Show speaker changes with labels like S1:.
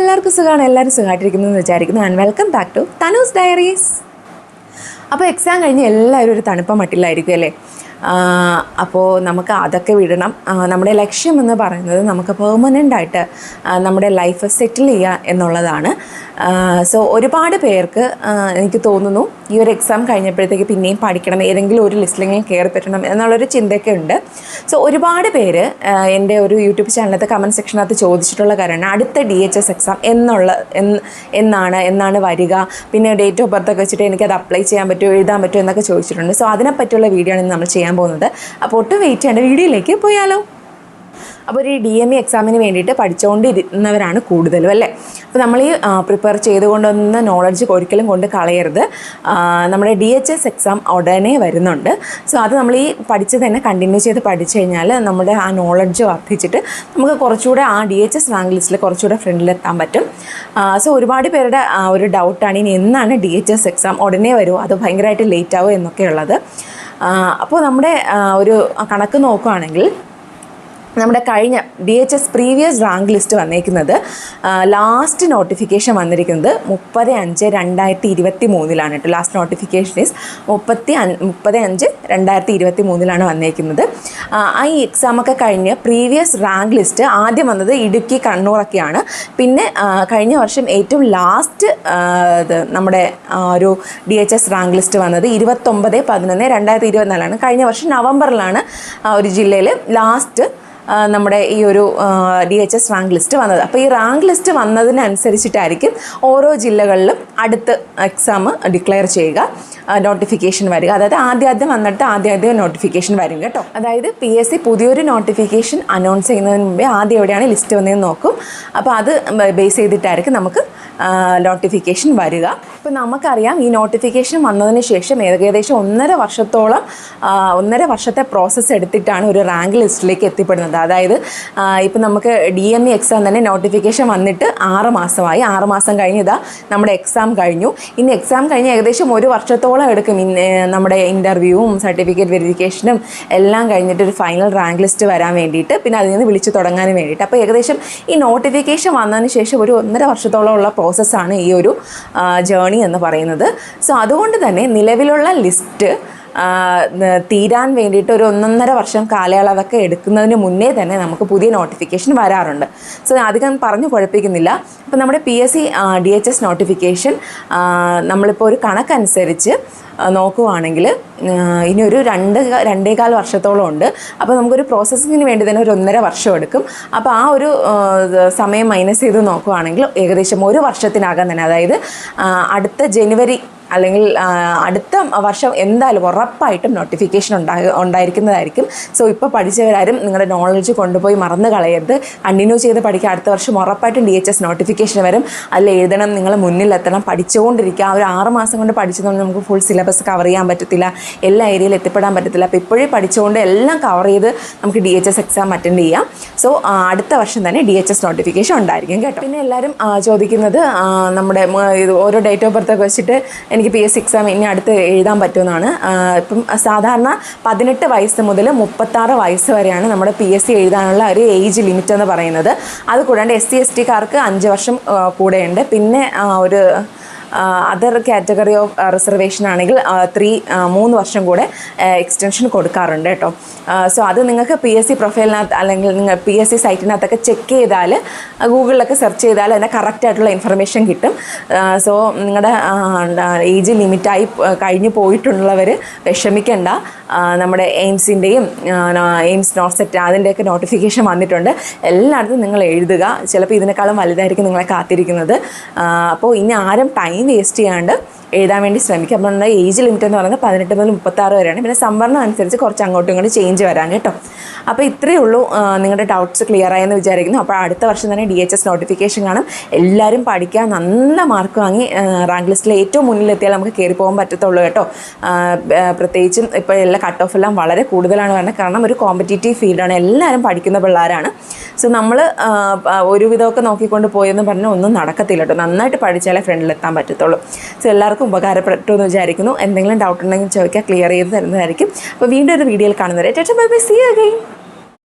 S1: എല്ലാവർക്കും സുഖമാണ്, എല്ലാവരും സുഖമായിട്ടിരിക്കുന്നു എന്ന് വിചാരിക്കുന്നു. And welcome back to Tanu's diaries. അപ്പോൾ എക്സാം കഴിഞ്ഞ് എല്ലാവരും ഒരു തണുപ്പ മട്ടിലായിരിക്കും അല്ലേ? അപ്പോൾ നമുക്ക് അതൊക്കെ വിടണം. നമ്മുടെ ലക്ഷ്യം എന്ന് പറയുന്നത് നമുക്ക് പെർമനൻ്റായിട്ട് നമ്മുടെ ലൈഫ് സെറ്റിൽ ചെയ്യുക എന്നുള്ളതാണ്. സോ ഒരുപാട് പേർക്ക് എനിക്ക് തോന്നുന്നു ഈ ഒരു എക്സാം കഴിഞ്ഞപ്പോഴത്തേക്ക് പിന്നെയും പഠിക്കണം, ഏതെങ്കിലും ഒരു ലിസ്റ്റിലെങ്കിലും കയറി പറ്റണം എന്നുള്ളൊരു ചിന്തയൊക്കെ ഉണ്ട്. സോ ഒരുപാട് പേര് എൻ്റെ ഒരു യൂട്യൂബ് ചാനലത്തെ കമൻറ്റ് സെക്ഷനകത്ത് ചോദിച്ചിട്ടുള്ള കാര്യമാണ് അടുത്ത DHS എക്സാം എന്നാണ് വരിക, പിന്നെ ഡേറ്റ് ഓഫ് ബർത്ത് ഒക്കെ വെച്ചിട്ട് എനിക്കത് അപ്ലൈ ചെയ്യാൻ പറ്റുമോ, എഴുതാൻ പറ്റുമോ എന്നൊക്കെ ചോദിച്ചിട്ടുണ്ട്. സോ അതിനെപ്പറ്റിയുള്ള വീഡിയോ ആണ് നമ്മൾ ചെയ്യാൻ പോകുന്നത്. അപ്പോൾ ഒട്ടും വെയിറ്റ് ചെയ്യേണ്ട, വീഡിയോയിലേക്ക് പോയാലോ. അപ്പോൾ ഒരു DME എക്സാമിന് വേണ്ടിയിട്ട് പഠിച്ചുകൊണ്ടിരുന്നവരാണ് കൂടുതലും അല്ലേ? അപ്പോൾ നമ്മൾ ഈ പ്രിപ്പയർ ചെയ്തുകൊണ്ടുവന്ന നോളജ് ഒരിക്കലും കൊണ്ട് കളയരുത്. നമ്മുടെ DHS എക്സാം ഉടനെ വരുന്നുണ്ട്. സോ അത് നമ്മൾ ഈ പഠിച്ച് തന്നെ കണ്ടിന്യൂ ചെയ്ത് പഠിച്ചു കഴിഞ്ഞാൽ നമ്മുടെ ആ നോളജ് വർദ്ധിച്ചിട്ട് നമുക്ക് കുറച്ചുകൂടെ ആ DHS റാങ്ക് ലിസ്റ്റിൽ കുറച്ചുകൂടെ ഫ്രണ്ടിലെത്താൻ പറ്റും. സോ ഒരുപാട് പേരുടെ ഒരു ഡൗട്ടാണ് ഇനി എന്നാണ് DHS എക്സാം, ഉടനെ വരുമോ അതോ ഭയങ്കരമായിട്ട് ലേറ്റ് ആവുമോ എന്നൊക്കെയുള്ളത്. അപ്പോൾ നമ്മുടെ ഒരു കണക്ക് നോക്കുകയാണെങ്കിൽ നമ്മുടെ കഴിഞ്ഞ DHS പ്രീവിയസ് റാങ്ക് ലിസ്റ്റ് വന്നേക്കുന്നത് ലാസ്റ്റ് നോട്ടിഫിക്കേഷൻ വന്നിരിക്കുന്നത് 30/5/2023 കേട്ടോ. ലാസ്റ്റ് നോട്ടിഫിക്കേഷൻ ഈസ് 30/5/2023 വന്നേക്കുന്നത്. ഈ എക്സാമൊക്കെ കഴിഞ്ഞ് പ്രീവിയസ് റാങ്ക് ലിസ്റ്റ് ആദ്യം വന്നത് ഇടുക്കി, കണ്ണൂരൊക്കെയാണ്. പിന്നെ കഴിഞ്ഞ വർഷം ഏറ്റവും ലാസ്റ്റ് നമ്മുടെ ഒരു DHS റാങ്ക് ലിസ്റ്റ് വന്നത് 29/11/2024 കഴിഞ്ഞ വർഷം നവംബറിലാണ് ഒരു ജില്ലയിൽ ലാസ്റ്റ് നമ്മുടെ ഈ ഒരു DHS റാങ്ക് ലിസ്റ്റ് വന്നത്. അപ്പോൾ ഈ റാങ്ക് ലിസ്റ്റ് വന്നതിനനുസരിച്ചിട്ടായിരിക്കും ഓരോ ജില്ലകളിലും അടുത്ത് എക്സാം ഡിക്ലെയർ ചെയ്യുക, നോട്ടിഫിക്കേഷൻ വരിക. അതായത് ആദ്യം വന്നിട്ട് ആദ്യം നോട്ടിഫിക്കേഷൻ വരും കേട്ടോ. അതായത് PSC പുതിയൊരു നോട്ടിഫിക്കേഷൻ അനൗൺസ് ചെയ്യുന്നതിന് മുമ്പേ ആദ്യം എവിടെയാണ് ലിസ്റ്റ് വന്നതെന്ന് നോക്കും. അപ്പോൾ അത് ബേസ് ചെയ്തിട്ടായിരിക്കും നമുക്ക് നോട്ടിഫിക്കേഷൻ വരിക. ഇപ്പോൾ നമുക്കറിയാം ഈ നോട്ടിഫിക്കേഷൻ വന്നതിന് ശേഷം ഏകദേശം 1.5 വർഷത്തെ പ്രോസസ്സ് എടുത്തിട്ടാണ് ഒരു റാങ്ക് ലിസ്റ്റിലേക്ക് എത്തിപ്പെടുന്നത്. അതായത് ഇപ്പം നമുക്ക് DME എക്സാം തന്നെ നോട്ടിഫിക്കേഷൻ വന്നിട്ട് 6 മാസമായി. 6 മാസം കഴിഞ്ഞ് ഇതാ നമ്മുടെ എക്സാം കഴിഞ്ഞു. ഇനി എക്സാം കഴിഞ്ഞ് ഏകദേശം 1 വർഷത്തോളം എടുക്കും നമ്മുടെ ഇൻ്റർവ്യൂവും സർട്ടിഫിക്കറ്റ് വെരിഫിക്കേഷനും എല്ലാം കഴിഞ്ഞിട്ട് ഒരു ഫൈനൽ റാങ്ക് ലിസ്റ്റ് വരാൻ വേണ്ടിയിട്ട്, പിന്നെ അതിൽ നിന്ന് വിളിച്ചു തുടങ്ങാനും വേണ്ടിയിട്ട്. അപ്പോൾ ഏകദേശം ഈ നോട്ടിഫിക്കേഷൻ വന്നതിന് ശേഷം ഒരു 1.5 വർഷത്തോളം ഉള്ള പ്രോസസ്സാണ് ഈ ഒരു ജേണി എന്ന് പറയുന്നത്. സോ അതുകൊണ്ട് തന്നെ നിലവിലുള്ള ലിസ്റ്റ് തീരാൻ വേണ്ടിയിട്ട് ഒരു 1.5 വർഷം കാലയളവൊക്കെ എടുക്കുന്നതിന് മുന്നേ തന്നെ നമുക്ക് പുതിയ നോട്ടിഫിക്കേഷൻ വരാറുണ്ട്. സോ അധികം പറഞ്ഞു കുഴപ്പിക്കുന്നില്ല. അപ്പോൾ നമ്മുടെ PSC DHS നോട്ടിഫിക്കേഷൻ നമ്മളിപ്പോൾ ഒരു കണക്കനുസരിച്ച് നോക്കുവാണെങ്കിൽ ഇനി ഒരു 2.25 വർഷത്തോളം ഉണ്ട്. അപ്പോൾ നമുക്കൊരു പ്രോസസ്സിങ്ങിന് വേണ്ടി തന്നെ ഒരു 1.5 വർഷം എടുക്കും. അപ്പോൾ ആ ഒരു സമയം മൈനസ് ചെയ്ത് നോക്കുവാണെങ്കിൽ ഏകദേശം 1 വർഷത്തിനകം തന്നെ, അതായത് അടുത്ത ജനുവരി അല്ലെങ്കിൽ അടുത്ത വർഷം എന്തായാലും ഉറപ്പായിട്ടും നോട്ടിഫിക്കേഷൻ ഉണ്ടായിരിക്കുന്നതായിരിക്കും. സോ ഇപ്പോൾ പഠിച്ചവരാരും നിങ്ങളുടെ നോളജ് കൊണ്ടുപോയി മറന്നു കളയരുത്, കണ്ടിന്യൂ ചെയ്ത് പഠിക്കുക. അടുത്ത വർഷം ഉറപ്പായിട്ടും DHS നോട്ടിഫിക്കേഷൻ വരും, അതിൽ എഴുതണം, നിങ്ങൾ മുന്നിലെത്തണം, പഠിച്ചുകൊണ്ടിരിക്കുക. ഒരു 6 മാസം കൊണ്ട് പഠിച്ചതുകൊണ്ട് നമുക്ക് ഫുൾ സിലബസ് കവർ ചെയ്യാൻ പറ്റത്തില്ല, എല്ലാ ഏരിയയിൽ എത്തിപ്പെടാൻ പറ്റത്തില്ല. അപ്പോൾ ഇപ്പോഴേ പഠിച്ചുകൊണ്ട് എല്ലാം കവർ ചെയ്ത് നമുക്ക് DHS എക്സാം അറ്റൻഡ് ചെയ്യാം. സോ അടുത്ത വർഷം തന്നെ DHS നോട്ടിഫിക്കേഷൻ ഉണ്ടായിരിക്കും കേട്ടോ. പിന്നെ എല്ലാവരും ചോദിക്കുന്നത് നമ്മുടെ ഓരോ ഡേറ്റ് ഓഫ് ബർത്ത് ഒക്കെ വെച്ചിട്ട് എനിക്ക് PSC എക്സാം ഇനി അടുത്ത് എഴുതാൻ പറ്റുമെന്നാണ്. ഇപ്പം സാധാരണ 18 വയസ്സ് മുതൽ 36 വയസ്സ് വരെയാണ് നമ്മുടെ PSC എഴുതാനുള്ള ഒരു ഏജ് ലിമിറ്റ് എന്ന് പറയുന്നത്. അത് കൂടാണ്ട് SC ST കാർക്ക് 5 വർഷം കൂടെയുണ്ട്. പിന്നെ ഒരു അതർ കാറ്റഗറി ഓഫ് റിസർവേഷൻ ആണെങ്കിൽ 3 വർഷം കൂടെ എക്സ്റ്റൻഷൻ കൊടുക്കാറുണ്ട് കേട്ടോ. സോ അത് നിങ്ങൾക്ക് PSC പ്രൊഫൈലിനകത്ത് അല്ലെങ്കിൽ നിങ്ങൾ PSC സൈറ്റിനകത്തൊക്കെ ചെക്ക് ചെയ്താൽ, ഗൂഗിളിലൊക്കെ സെർച്ച് ചെയ്താൽ അതിൻ്റെ കറക്റ്റായിട്ടുള്ള ഇൻഫർമേഷൻ കിട്ടും. സോ നിങ്ങളുടെ ഏജ് ലിമിറ്റായി കഴിഞ്ഞു പോയിട്ടുള്ളവർ വിഷമിക്കേണ്ട. നമ്മുടെ എയിംസിൻ്റെയും എയിംസ് നോട്ട്സെറ്റ് അതിൻ്റെയൊക്കെ നോട്ടിഫിക്കേഷൻ വന്നിട്ടുണ്ട്. എല്ലായിടത്തും നിങ്ങൾ എഴുതുക. ചിലപ്പോൾ ഇതിനേക്കാളും വലുതായിരിക്കും നിങ്ങളെ കാത്തിരിക്കുന്നത്. അപ്പോൾ ഇനി ആരും ടൈം വേസ്റ്റ് ചെയ്യാണ്ട് എഴുതാൻ വേണ്ടി ശ്രമിക്കുക. അപ്പോൾ നമ്മുടെ ഏജ് ലിമിറ്റ് എന്ന് പറയുന്നത് 18 മുതൽ 36 വരെയാണ്. പിന്നെ സംവരണം അനുസരിച്ച് കുറച്ച് അങ്ങോട്ടും ഇങ്ങോട്ടും ചേഞ്ച് വരാൻ കേട്ടോ. അപ്പോൾ ഇത്രയേ ഉള്ളൂ. നിങ്ങളുടെ ഡൗട്ട്സ് ക്ലിയർ ആയെന്ന് വിചാരിക്കുന്നു. അപ്പോൾ അടുത്ത വർഷം തന്നെ DHS നോട്ടിഫിക്കേഷൻ കാണും. എല്ലാവരും പഠിക്കുക, നല്ല മാർക്ക് വാങ്ങി റാങ്ക് ലിസ്റ്റിൽ ഏറ്റവും മുന്നിലെത്തിയാൽ നമുക്ക് കയറി പോകാൻ പറ്റത്തുള്ളൂ കേട്ടോ. പ്രത്യേകിച്ചും ഇപ്പോൾ എല്ലാ കട്ട് ഓഫ് എല്ലാം വളരെ കൂടുതലാണ് പറഞ്ഞത്. കാരണം ഒരു കോമ്പറ്റീറ്റീവ് ഫീൽഡാണ്, എല്ലാവരും പഠിക്കുന്ന പിള്ളേരാണ്. സോ നമ്മൾ ഒരുവിധമൊക്കെ നോക്കിക്കൊണ്ട് പോയെന്ന് പറഞ്ഞാൽ ഒന്നും നടക്കത്തില്ല കേട്ടോ. നന്നായിട്ട് പഠിച്ചാലേ ഫ്രണ്ടിലെത്താൻ പറ്റത്തുള്ളൂ. സോ എല്ലാവർക്കും ഉപകാരപ്പെട്ടു എന്ന് വിചാരിക്കുന്നു. എന്തെങ്കിലും ഡൗട്ട് ഉണ്ടെങ്കിൽ ചോദിക്കുക, ക്ലിയർ ചെയ്ത് തരുന്നതായിരിക്കും. അപ്പോൾ വീണ്ടും ഒരു വീഡിയോയിൽ കാണുന്നവരെ tata bye bye, see you again.